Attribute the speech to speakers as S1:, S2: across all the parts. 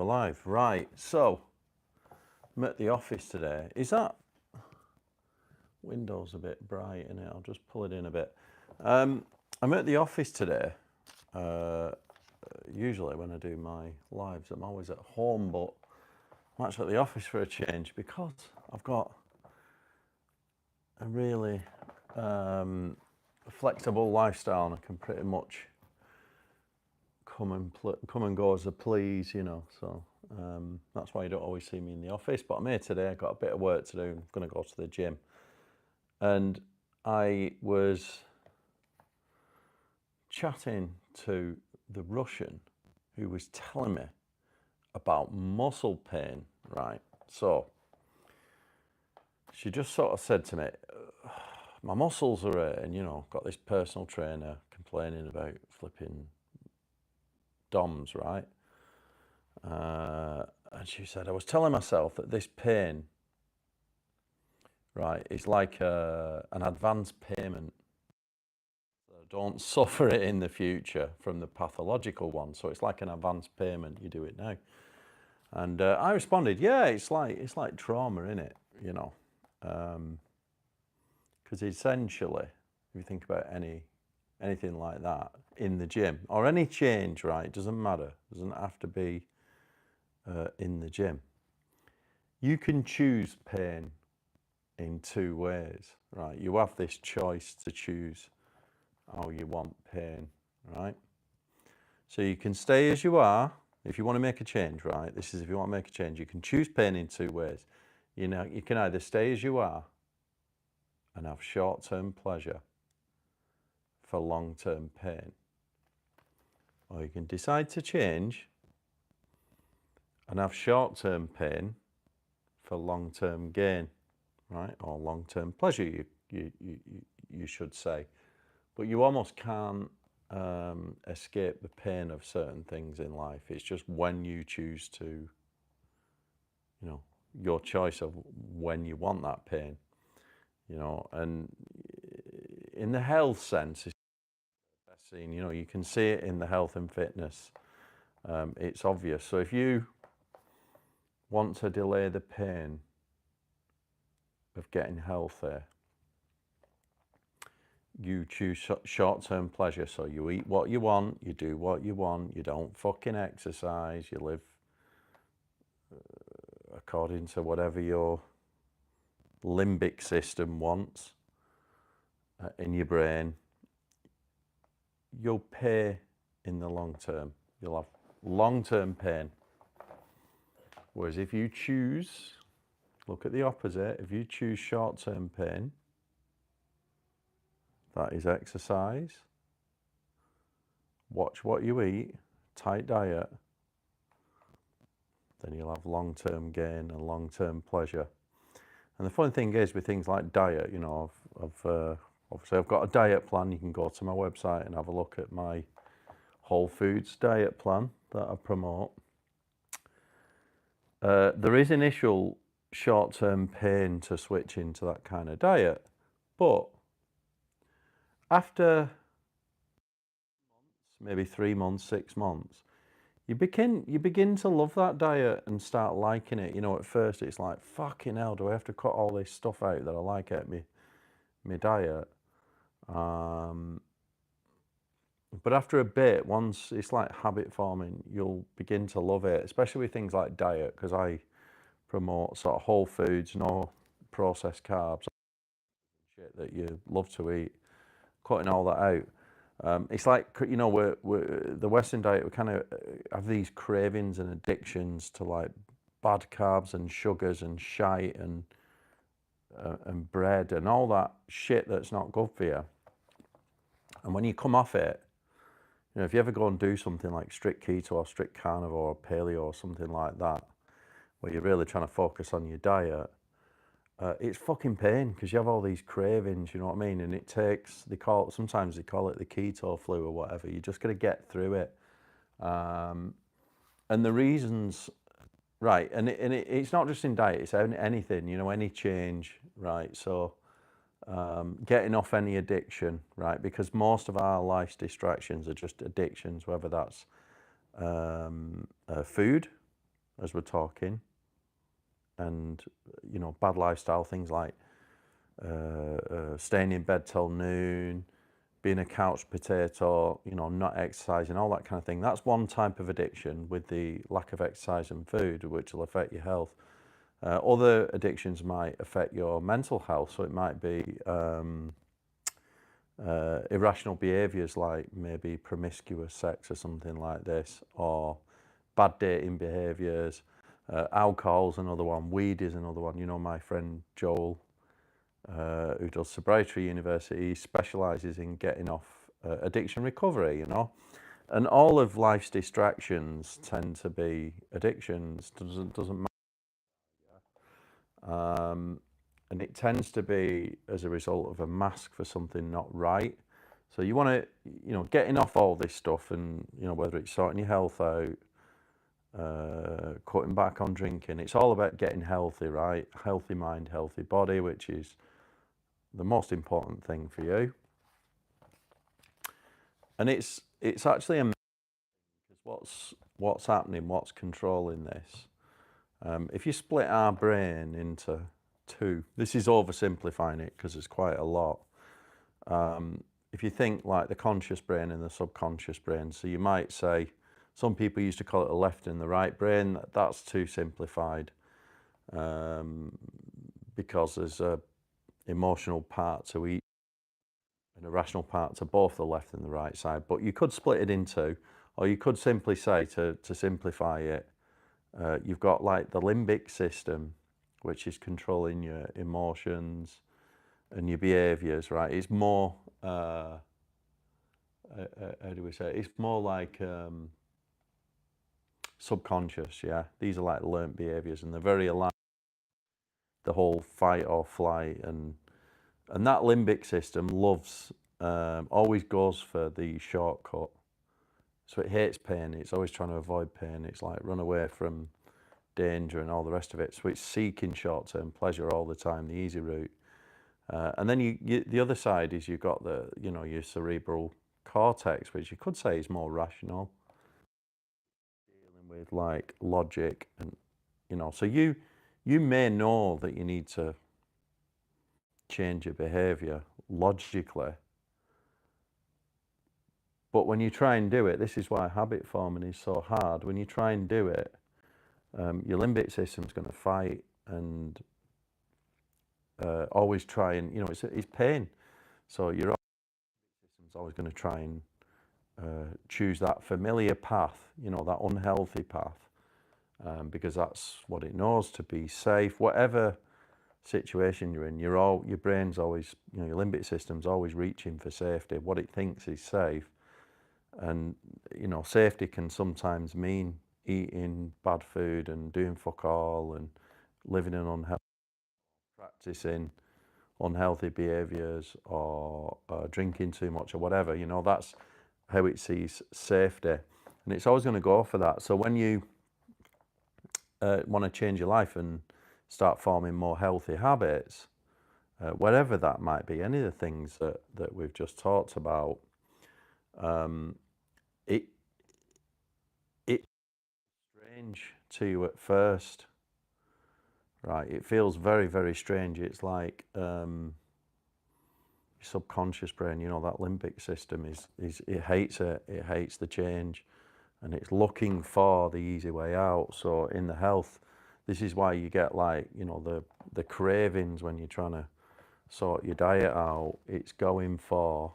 S1: live. Right, so I'm at the office today. Is that window's a bit bright in it? I'll just pull it in a bit. I'm at the office today. Usually when I do my lives, I'm always at home, but I'm actually at the office for a change because I've got a really flexible lifestyle and I can pretty much come and go as I please, you know. So that's why you don't always see me in the office. But I'm here today. I've got a bit of work to do. I'm going to go to the gym. And I was chatting to the Russian who was telling me about muscle pain, right? So she just sort of said to me, my muscles are hurting, you know, got this personal trainer complaining about flipping DOMs, right? And she said, I was telling myself that this pain, right, is like an advance payment. So don't suffer it in the future from the pathological one. So it's like an advance payment. You do it now. And I responded, yeah, it's like trauma, innit? You know, because essentially, if you think about anything like that in the gym or any change, right? It doesn't matter. It doesn't have to be in the gym. You can choose pain in two ways, right? You have this choice to choose how you want pain, right? So you can stay as you are if you want to make a change, right? This is if you want to make a change. You can choose pain in two ways. You know, you can either stay as you are and have short-term pleasure for long-term pain, or you can decide to change and have short-term pain for long-term gain, right? Or long-term pleasure, you should say. But you almost can't escape the pain of certain things in life. It's just when you choose to, you know, your choice of when you want that pain, you know. And in the health sense, it's best seen, you know, you can see it in the health and fitness. It's obvious. So if you want to delay the pain of getting healthy, you choose short-term pleasure. So you eat what you want, you do what you want, you don't fucking exercise, you live according to whatever your limbic system wants in your brain. You'll pay in the long term. You'll have long-term pain. Whereas if you choose, look at the opposite, if you choose short-term pain, that is exercise, watch what you eat, tight diet, then you'll have long-term gain and long-term pleasure. And the funny thing is with things like diet, you know, obviously I've got a diet plan. You can go to my website and have a look at my whole foods diet plan that I promote. There is initial short-term pain to switch into that kind of diet, but after maybe 3 months, 6 months, you begin to love that diet and start liking it. You know, at first it's like, fucking hell, do I have to cut all this stuff out that I like at my diet? But after a bit, once it's like habit forming, you'll begin to love it, especially with things like diet, because I promote sort of whole foods, no processed carbs, shit that you love to eat, cutting all that out. It's like, you know, we're the Western diet, we kind of have these cravings and addictions to like bad carbs and sugars and shite and bread and all that shit that's not good for you. And when you come off it, you know, if you ever go and do something like strict keto or strict carnivore or paleo or something like that, where you're really trying to focus on your diet, it's fucking pain because you have all these cravings, you know what I mean? And it takes, sometimes they call it the keto flu or whatever. You just got to get through it. And the reasons, right, and it's not just in diet, it's anything, you know, any change, right? So getting off any addiction, right? Because most of our life's distractions are just addictions, whether that's food, as we're talking, and bad lifestyle things like staying in bed till noon, being a couch potato, not exercising, all that kind of thing. That's one type of addiction with the lack of exercise and food, which will affect your health. Other addictions might affect your mental health, so it might be irrational behaviours like maybe promiscuous sex or something like this, or bad dating behaviours. Alcohol's another one, weed is another one. My friend Joel, who does Sobriety University, specialises in getting off addiction recovery, and all of life's distractions tend to be addictions. Doesn't matter. And it tends to be as a result of a mask for something not right. So you want to, getting off all this stuff, and whether it's sorting your health out, cutting back on drinking, it's all about getting healthy, right? Healthy mind, healthy body, which is the most important thing for you. And it's actually amazing, because what's happening, what's controlling this. If you split our brain into two, this is oversimplifying it because there's quite a lot. If you think like the conscious brain and the subconscious brain, so you might say, some people used to call it the left and the right brain. That's too simplified, because there's a emotional part to each and a rational part to both the left and the right side. But you could split it into, or you could simply say, to simplify it, you've got like the limbic system, which is controlling your emotions and your behaviours, right? It's more, how do we say it? It's more like subconscious, yeah? These are like learnt behaviours, and they're very aligned. The whole fight or flight, and that limbic system loves, always goes for the shortcut. So it hates pain. It's always trying to avoid pain. It's like run away from danger and all the rest of it. So it's seeking short-term pleasure all the time, the easy route. And then the other side is you've got the, your cerebral cortex, which you could say is more rational, dealing with like logic, and so you may know that you need to change your behavior logically, but when you try and do it, this is why habit forming is so hard. When you try and do it, your limbic system's going to fight and always try and, it's pain. So your system's always going to try and choose that familiar path, that unhealthy path, because that's what it knows to be safe. Whatever situation you're in, your brain's always, your limbic system's always reaching for safety, what it thinks is safe. And safety can sometimes mean eating bad food and doing fuck all and living in unhealthy, practicing unhealthy behaviours, or drinking too much, or whatever. That's how it sees safety, and it's always going to go for that. So when you want to change your life and start forming more healthy habits, whatever that might be, any of the things that we've just talked about, it's strange to you at first, right? It feels very, very strange. It's like your subconscious brain, that limbic system it hates it. It hates the change, and it's looking for the easy way out. So in the health, this is why you get like, the cravings when you're trying to sort your diet out. It's going for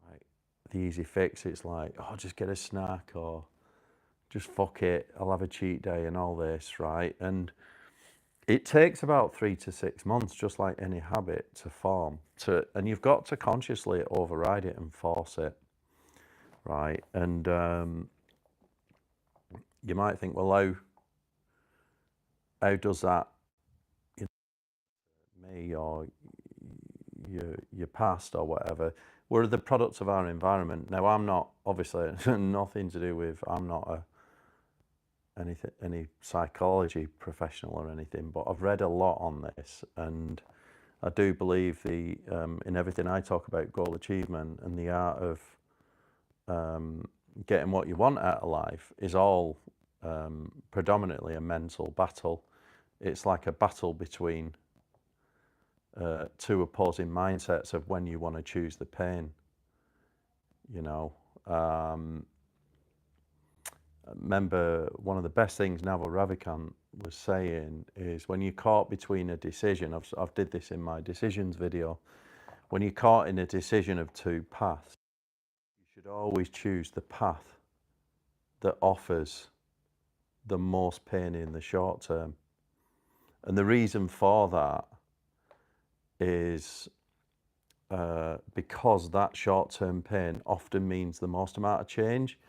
S1: like the easy fix. It's like, oh, just get a snack, or just fuck it, I'll have a cheat day and all this, right? And it takes about 3 to 6 months, just like any habit, to form. And you've got to consciously override it and force it, right? And you might think, well, how does that, me or your past or whatever? We're the products of our environment. Now, I'm not, obviously, nothing to do with, I'm not any psychology professional or anything, but I've read a lot on this, and I do believe in everything I talk about, goal achievement and the art of getting what you want out of life is all predominantly a mental battle. It's like a battle between two opposing mindsets of when you want to choose the pain. You know, remember one of the best things Naval Ravikant was saying is when you're caught between a decision, I've did this in my decisions video, when you're caught in a decision of two paths, you should always choose the path that offers the most pain in the short term. And the reason for that is because that short-term pain often means the most amount of change,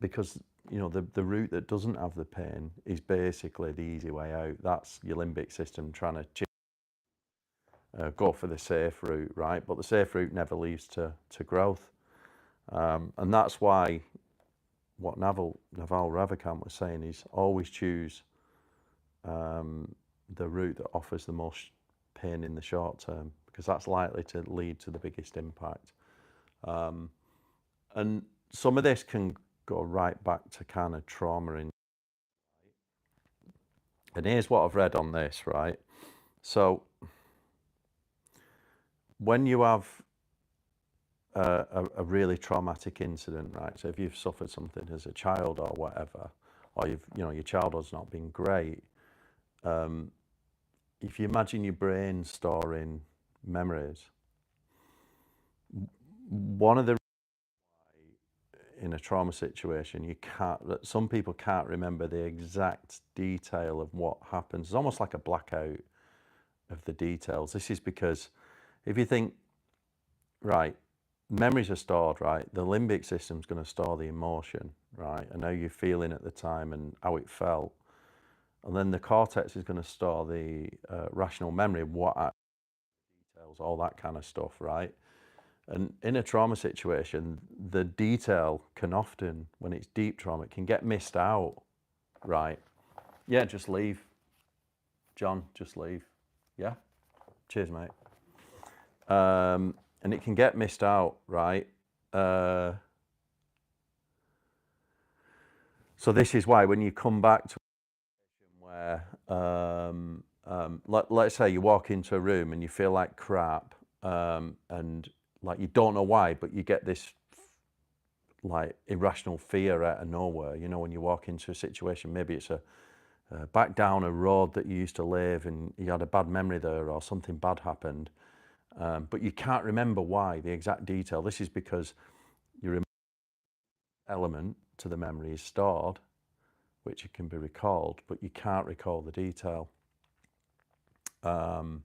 S1: because you know the route that doesn't have the pain is basically the easy way out. That's your limbic system trying to go for the safe route, right? But the safe route never leads to growth, and that's why what Naval Ravikant was saying is always choose the route that offers the most pain in the short term, because that's likely to lead to the biggest impact. And some of this can go right back to kind of trauma in. And here's what I've read on this, right? So when you have a really traumatic incident, right? So if you've suffered something as a child or whatever, or your childhood's not been great, if you imagine your brain storing memories, one of the in a trauma situation, some people can't remember the exact detail of what happens. It's almost like a blackout of the details. This is because if you think, right, memories are stored, right? The limbic system's going to store the emotion, right? And how you're feeling at the time and how it felt. And then the cortex is going to store the rational memory, what details, all that kind of stuff, right? And in a trauma situation, the detail can often, when it's deep trauma, it can get missed out, right? Yeah, just leave. John, just leave. Yeah? Cheers, mate. And it can get missed out, right? So this is why when you come back to where, let's say you walk into a room and you feel like crap, and like you don't know why, but you get this like irrational fear out of nowhere. You know, when you walk into a situation, maybe it's back down a road that you used to live and you had a bad memory there or something bad happened, but you can't remember why, the exact detail. This is because your element to the memory is stored, which it can be recalled, but you can't recall the detail. And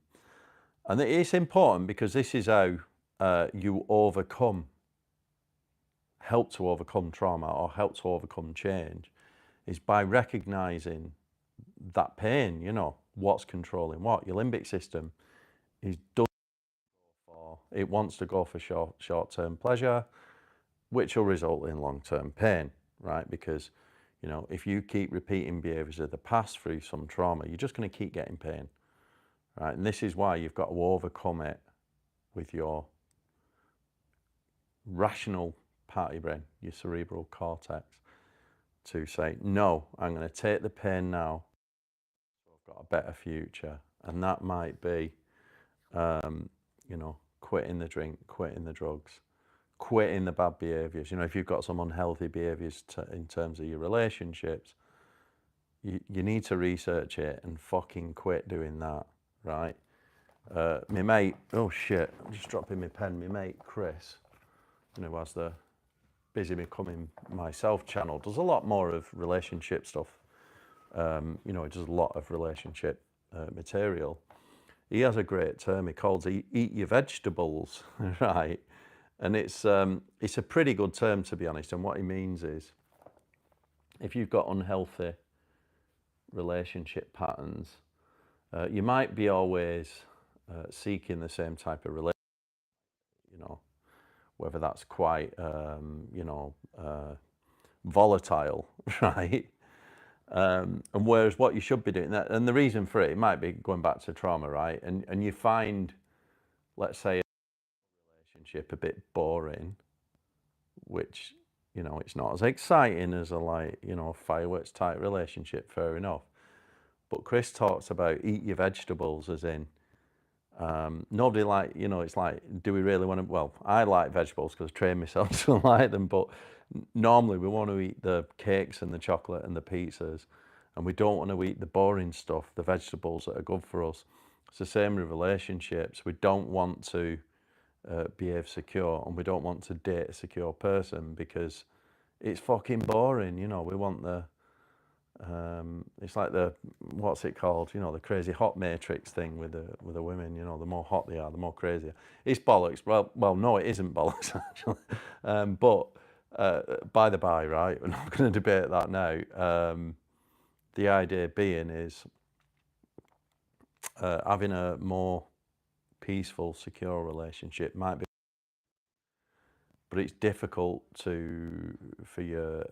S1: it's important because this is how you help to overcome trauma or help to overcome change, is by recognizing that pain, you know, what's controlling what. Your limbic system is done for, it wants to go for short-term pleasure, which will result in long-term pain, right? Because, you know, if you keep repeating behaviors of the past through some trauma, you're just going to keep getting pain, right? And this is why you've got to overcome it with your rational part of your brain, your cerebral cortex, to say, no, I'm going to take the pain now, so I've got a better future. And that might be, you know, quitting the drink, quitting the drugs, quitting the bad behaviors. You know, if you've got some unhealthy behaviors in terms of your relationships, you need to research it and fucking quit doing that, right? My mate, oh shit, I'm just dropping my pen. My mate Chris, you know, has the Busy Becoming Myself channel, does a lot more of relationship stuff. You know, he does a lot of relationship material. He has a great term he calls eat your vegetables, right? And it's a pretty good term, to be honest. And what he means is, if you've got unhealthy relationship patterns, you might be always seeking the same type of relationship, you know, whether that's quite, you know, volatile, right? And whereas what you should be doing, that, and the reason for it might be going back to trauma, right? And you find, let's say, a relationship a bit boring, which, You know, it's not as exciting as a like, you know, fireworks type relationship, fair enough. But Chris talks about eat your vegetables, as in, nobody like, you know, it's like, do we really want to, well, I like vegetables because I train myself to like them, but normally we want to eat the cakes and the chocolate and the pizzas, and we don't want to eat the boring stuff, the vegetables that are good for us. It's the same with relationships. We don't want to behave secure, and we don't want to date a secure person because it's fucking boring. You know, we want the, it's like the, what's it called? You know, the crazy hot matrix thing with the women. You know, the more hot they are, the more crazier. It's bollocks. Well, no, it isn't bollocks actually. But by the by, right? We're not going to debate that now. The idea being is having a more peaceful, secure relationship might be, but it's difficult for your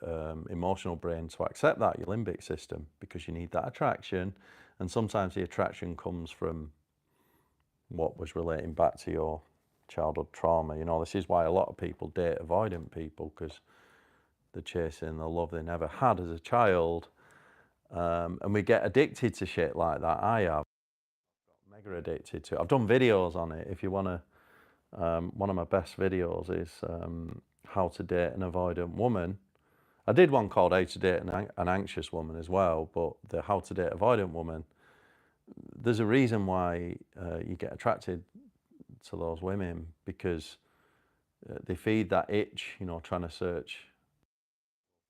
S1: emotional brain to accept that, your limbic system, because you need that attraction, and sometimes the attraction comes from what was relating back to your childhood trauma. You know, this is why a lot of people date avoidant people, because they're chasing the love they never had as a child, and we get addicted to shit like that. I have got mega addicted to it. I've done videos on it. If you want to, one of my best videos is how to date an avoidant woman. I did one called How to Date an Anxious Woman as well, but the How to Date Avoidant Woman, there's a reason why you get attracted to those women, because they feed that itch, you know, trying to search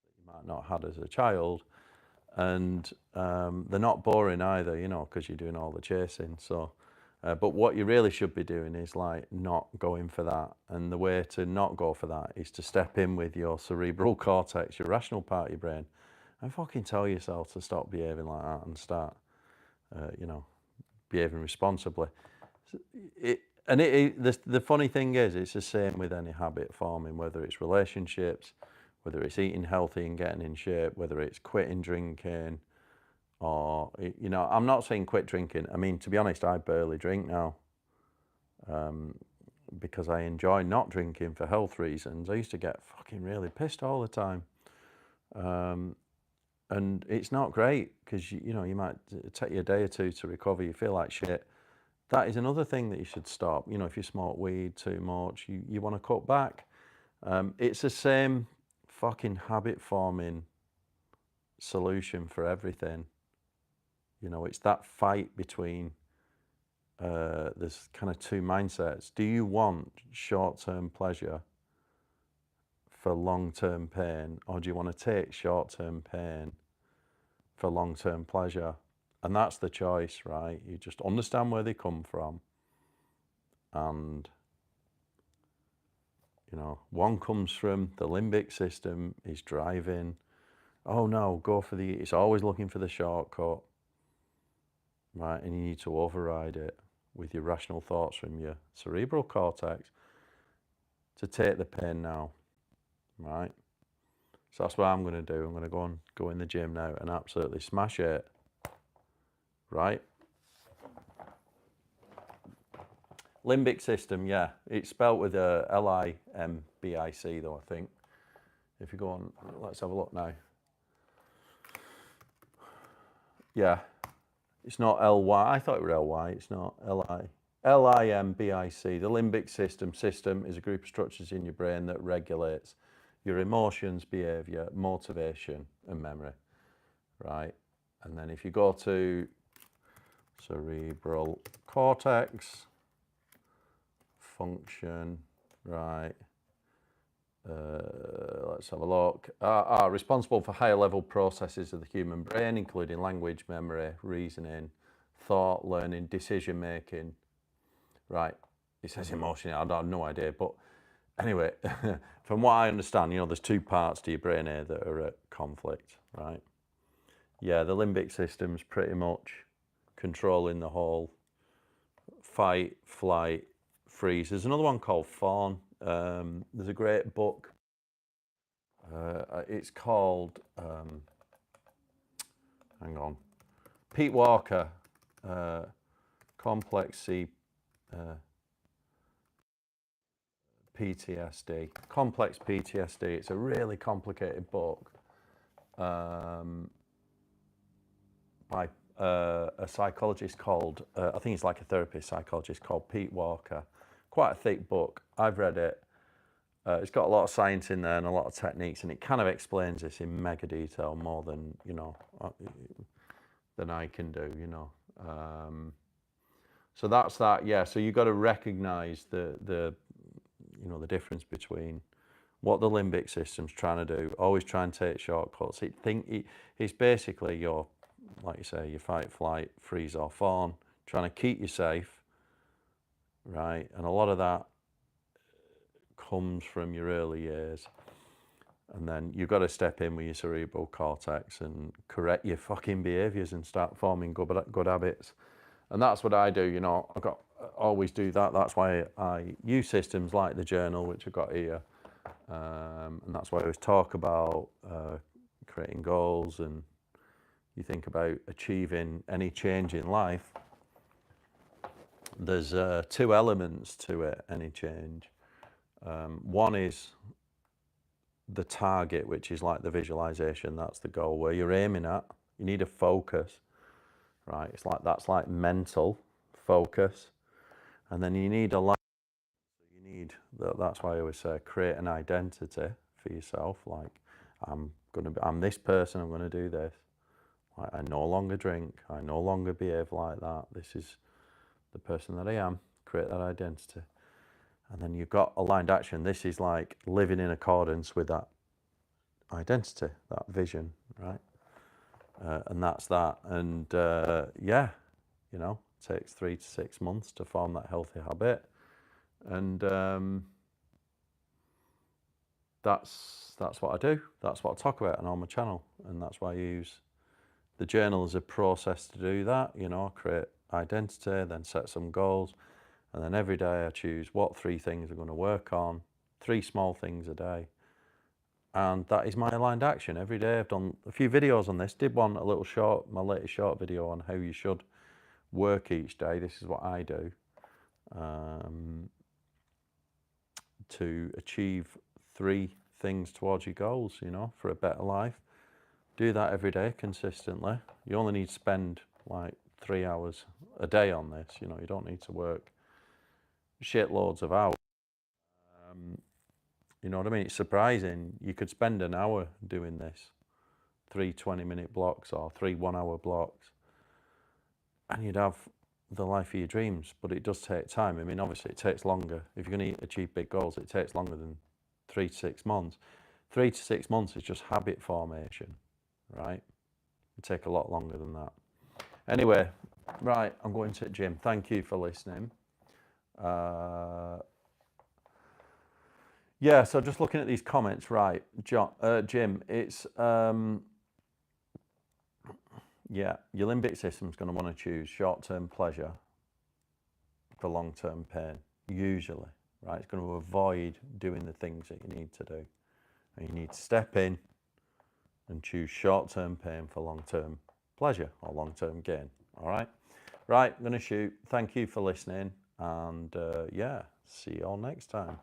S1: that you might not have had as a child, and they're not boring either, you know, because you're doing all the chasing. So, but what you really should be doing is like not going for that, and the way to not go for that is to step in with your cerebral cortex, your rational part of your brain, and fucking tell yourself to stop behaving like that and start, you know, behaving responsibly. The funny thing is, it's the same with any habit forming, whether it's relationships, whether it's eating healthy and getting in shape, whether it's quitting drinking, or, you know, I'm not saying quit drinking. I mean, to be honest, I barely drink now, because I enjoy not drinking for health reasons. I used to get fucking really pissed all the time. And it's not great, because, you know, you might take you a day or two to recover, you feel like shit. That is another thing that you should stop. You know, if you smoke weed too much, you want to cut back. It's the same fucking habit forming solution for everything. You know, it's that fight between there's kind of two mindsets. Do you want short-term pleasure for long-term pain, or do you want to take short-term pain for long-term pleasure? And that's the choice, right? You just understand where they come from. And, you know, one comes from the limbic system, is driving. Oh no, go for the, it's always looking for the shortcut, right? And you need to override it with your rational thoughts from your cerebral cortex to take the pain now, right? So that's what I'm going to do. I'm going to go in the gym now and absolutely smash it, right? Limbic system, yeah. It's spelt with a L-I-M-B-I-C though, I think. If you go on, let's have a look now. Yeah, it's not L-Y. I thought it was L-Y. It's not L-I-M-B-I-C. The limbic system is a group of structures in your brain that regulates your emotions, behavior, motivation, and memory, right? And then if you go to cerebral cortex, function, right? Let's have a look. Are responsible for higher level processes of the human brain, including language, memory, reasoning, thought, learning, decision making. Right. It says emotion. I have no idea. But anyway, from what I understand, you know, there's two parts to your brain here that are at conflict, right? Yeah, the limbic system's pretty much controlling the whole fight, flight, freeze. There's another one called fawn. There's a great book. It's called, hang on, Pete Walker, Complex C, PTSD, complex PTSD. It's a really complicated book by a psychologist called, I think he's like a therapist psychologist called Pete Walker. Quite a thick book. I've read it. It's got a lot of science in there and a lot of techniques, and it kind of explains this in mega detail, more than, you know, than I can do, you know. So that's that, yeah. So you've got to recognize the you know, the difference between what the limbic system's trying to do. Always try and take shortcuts. It's basically your, like you say, your fight, flight, freeze or fawn, trying to keep you safe, right? And a lot of that comes from your early years. And then you've got to step in with your cerebral cortex and correct your fucking behaviours and start forming good habits. And that's what I do, you know. Always do that. That's why I use systems like the journal, which I've got here. And that's why I always talk about creating goals. And you think about achieving any change in life, there's two elements to it, any change. One is the target, which is like the visualization. That's the goal, where you're aiming at. You need a focus, right? It's like, that's like mental focus. And then you need a life. You need that's why I always say create an identity for yourself. Like, I'm this person, I'm gonna do this. Like, I no longer drink, I no longer behave like that. This is the person that I am. Create that identity. And then you've got aligned action. This is like living in accordance with that identity, that vision, right? And that's that. And yeah, you know, it takes 3 to 6 months to form that healthy habit. And that's what I do. That's what I talk about on my channel. And that's why I use the journal as a process to do that. You know, create identity, then set some goals. And then every day I choose what 3 things I'm going to work on, 3 small things a day. And that is my aligned action. Every day I've done a few videos on this. Did one, a little short, my latest short video on how you should work each day. This is what I do to achieve 3 things towards your goals, you know, for a better life. Do that every day consistently. You only need to spend like 3 hours a day on this. You know, you don't need to work shitloads of hours. You know what I mean? It's surprising. You could spend an hour doing this, 3 20-minute blocks or 3 1-hour blocks, and you'd have the life of your dreams. But it does take time. I mean, obviously it takes longer. If you're going to achieve big goals, it takes longer than 3 to 6 months. 3 to 6 months is just habit formation, right? It take a lot longer than that. Anyway, right, I'm going to the gym. Thank you for listening. Yeah, so just looking at these comments, right, Jim, it's, yeah, your limbic system's going to want to choose short-term pleasure for long-term pain, usually, right? It's going to avoid doing the things that you need to do. And you need to step in and choose short-term pain for long-term pleasure or long-term gain, all right? Right, I'm going to shoot. Thank you for listening, and yeah, see you all next time.